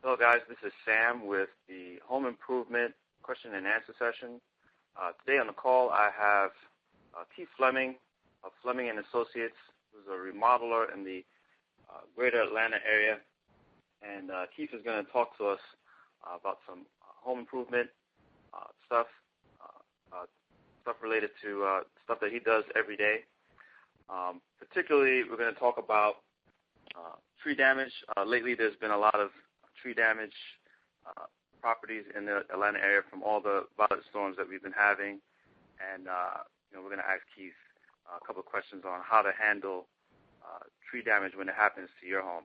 Hello, guys. This is Sam with the Home Improvement Question and Answer session. Today on the call, I have Keith Fleming of Fleming Associates, who's a remodeler in the greater Atlanta area. And Keith is going to talk to us about some home improvement stuff related to stuff that he does every day. Particularly, we're going to talk about tree damage. Lately, there's been a lot of tree damage properties in the Atlanta area from all the violent storms that we've been having. And, we're going to ask Keith a couple of questions on how to handle tree damage when it happens to your home.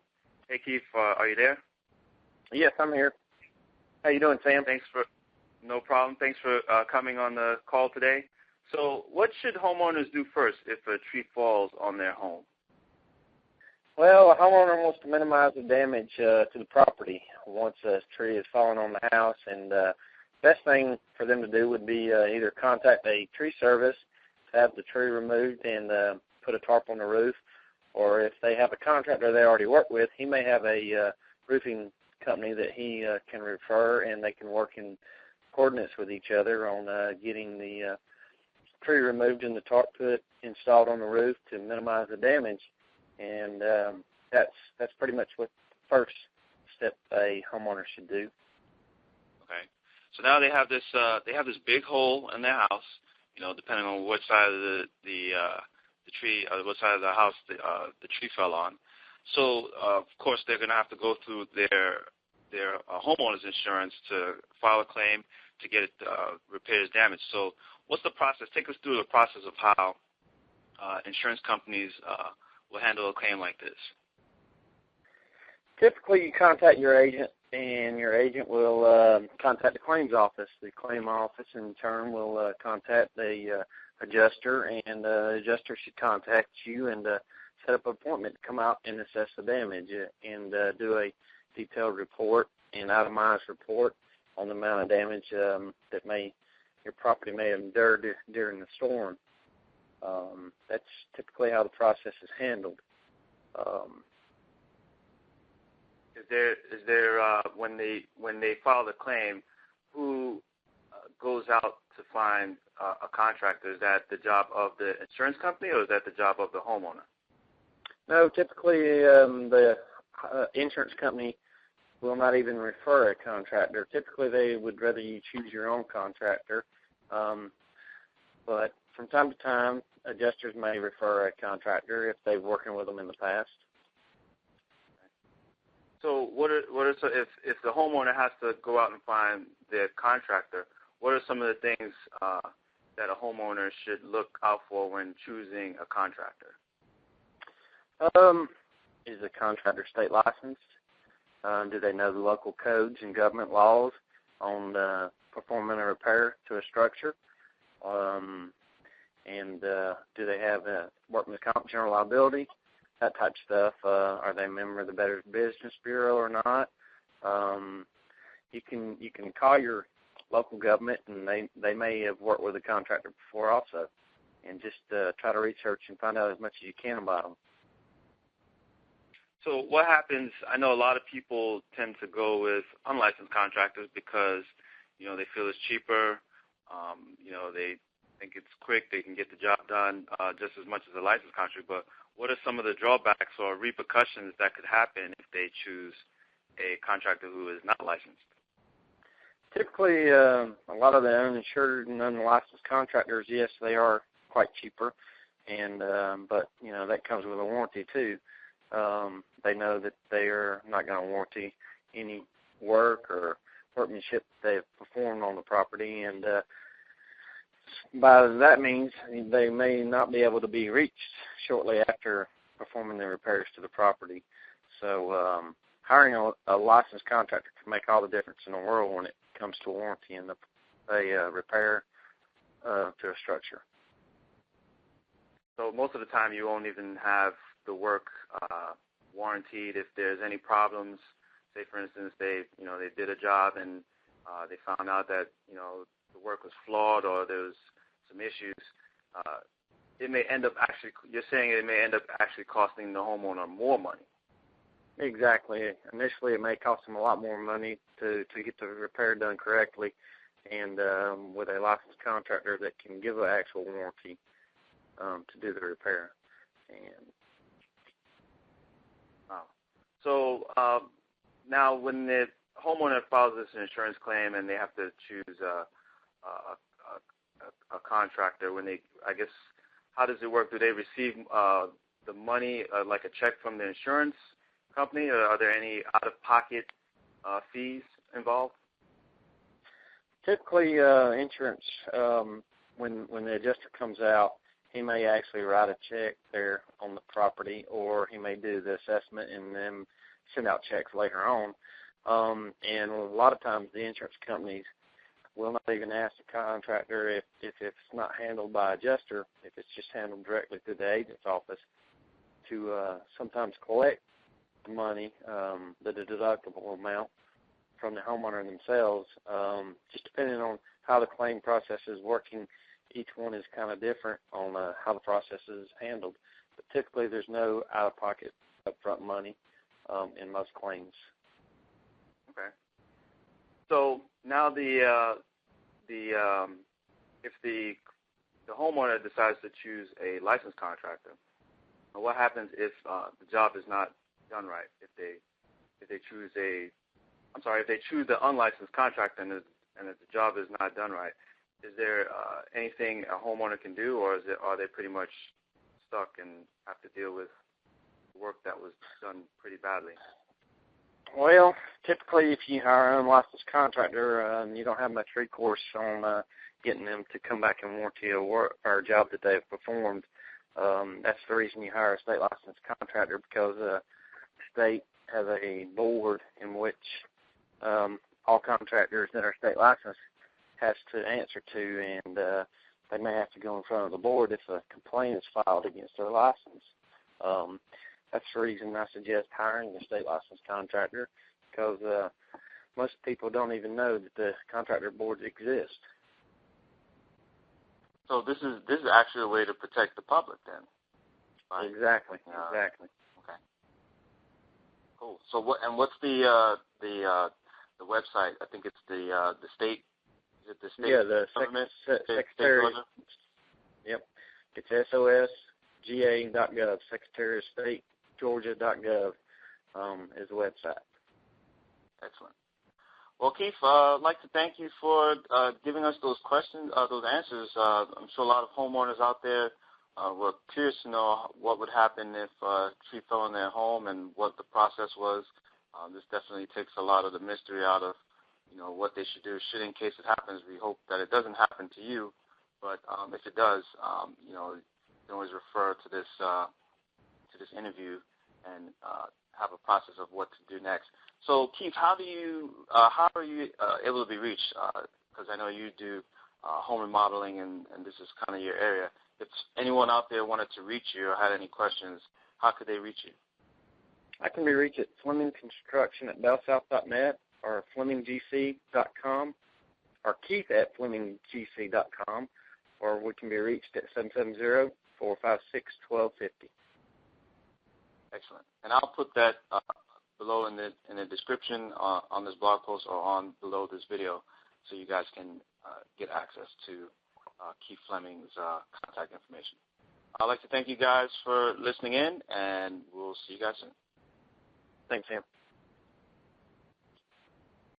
Hey, Keith, are you there? Yes, I'm here. How you doing, Sam? No problem. Thanks for coming on the call today. So what should homeowners do first if a tree falls on their home? Well, a homeowner wants to minimize the damage to the property once a tree has fallen on the house, and best thing for them to do would be either contact a tree service to have the tree removed and put a tarp on the roof, or if they have a contractor they already work with, he may have a roofing company that he can refer, and they can work in coordinates with each other on getting the tree removed and the tarp installed on the roof to minimize the damage. And that's pretty much what the first step a homeowner should do. Okay. So now they have this big hole in their house. Depending on which side of the tree, or what side of the house the tree fell on. So of course they're going to have to go through their homeowner's insurance to file a claim to get it repairs damage. So what's the process? Take us through the process of how insurance companies will handle a claim like this. Typically, you contact your agent, and your agent will contact the claims office. The claim office, in turn, will contact the adjuster, and the adjuster should contact you and set up an appointment to come out and assess the damage and do a detailed report, an itemized report on the amount of damage that your property may have endured during the storm. That's typically how the process is handled. Is there when they file the claim, who goes out to find a contractor? Is that the job of the insurance company, or is that the job of the homeowner? No, typically the insurance company will not even refer a contractor. Typically, they would rather you choose your own contractor. But from time to time, adjusters may refer a contractor if they've working with them in the past. So if the homeowner has to go out and find their contractor, what are some of the things that a homeowner should look out for when choosing a contractor? Is the contractor state licensed? Do they know the local codes and government laws on performing a repair to a structure? And do they have a workman's comp, general liability, that type of stuff? Are they a member of the Better Business Bureau or not? You can call your local government, and they may have worked with a contractor before also, and just try to research and find out as much as you can about them. So what happens? I know a lot of people tend to go with unlicensed contractors because they feel it's cheaper. They think it's quick. They can get the job done just as much as a licensed contractor. But what are some of the drawbacks or repercussions that could happen if they choose a contractor who is not licensed? Typically, a lot of the uninsured and unlicensed contractors, yes, they are quite cheaper, and but that comes with a warranty too. They know that they are not going to warranty any work or workmanship they've performed on the property, and by that means they may not be able to be reached shortly after performing the repairs to the property. So hiring a licensed contractor can make all the difference in the world when it comes to warranty and a repair to a structure. So most of the time you won't even have the work warranted if there's any problems. Say, for instance, they did a job and they found out that the work was flawed or there was some issues. It may end up you're saying it may end up actually costing the homeowner more money. Exactly. Initially, it may cost them a lot more money to get the repair done correctly, and with a licensed contractor that can give an actual warranty to do the repair. And wow. So now, when the homeowner files this insurance claim and they have to choose a contractor, I guess, how does it work? Do they receive the money, like a check from the insurance company, or are there any out-of-pocket fees involved? Typically, insurance, when the adjuster comes out, he may actually write a check there on the property, or he may do the assessment and then send out checks later on. And a lot of times the insurance companies will not even ask the contractor if it's not handled by adjuster, if it's just handled directly through the agent's office, to sometimes collect the money, the deductible amount from the homeowner themselves. Just depending on how the claim process is working, each one is kind of different on how the process is handled. But typically there's no out-of-pocket upfront money in most claims. Okay. So now if the homeowner decides to choose a licensed contractor, what happens if the job is not done right? If they choose the unlicensed contractor and if the job is not done right, is there anything a homeowner can do, or are they pretty much stuck and have to deal with work that was done pretty badly? Well, typically if you hire an unlicensed contractor, you don't have much recourse on getting them to come back and warranty a work or a job that they've performed. That's the reason you hire a state licensed contractor, because the state has a board in which all contractors that are state licensed has to answer to, and they may have to go in front of the board if a complaint is filed against their license. That's the reason I suggest hiring a state licensed contractor, because most people don't even know that the contractor boards exist. So this is actually a way to protect the public, then. Right? Exactly. Exactly. Okay. Cool. So what's the website? I think it's the state. Is it the state? Yeah, the government? Secretary. Yep. It's sosga.gov. Secretary of State Georgia.gov is the website. Excellent. Well, Keith, I'd like to thank you for giving us those questions, those answers. I'm sure a lot of homeowners out there were curious to know what would happen if a tree fell on their home and what the process was. This definitely takes a lot of the mystery out of, what they should do. Should, in case it happens, we hope that it doesn't happen to you. But if it does, you can always refer to this interview and have a process of what to do next. So, Keith, how are you able to be reached? Because I know you do home remodeling, and this is kind of your area. If anyone out there wanted to reach you or had any questions, how could they reach you? I can be reached at FlemingConstruction@bellsouth.net or FlemingGC.com, or Keith at FlemingGC.com, or we can be reached at 770-456-1250. Excellent. And I'll put that below in the description on this blog post or on below this video, so you guys can get access to Keith Fleming's contact information. I'd like to thank you guys for listening in, and we'll see you guys soon. Thanks, Sam.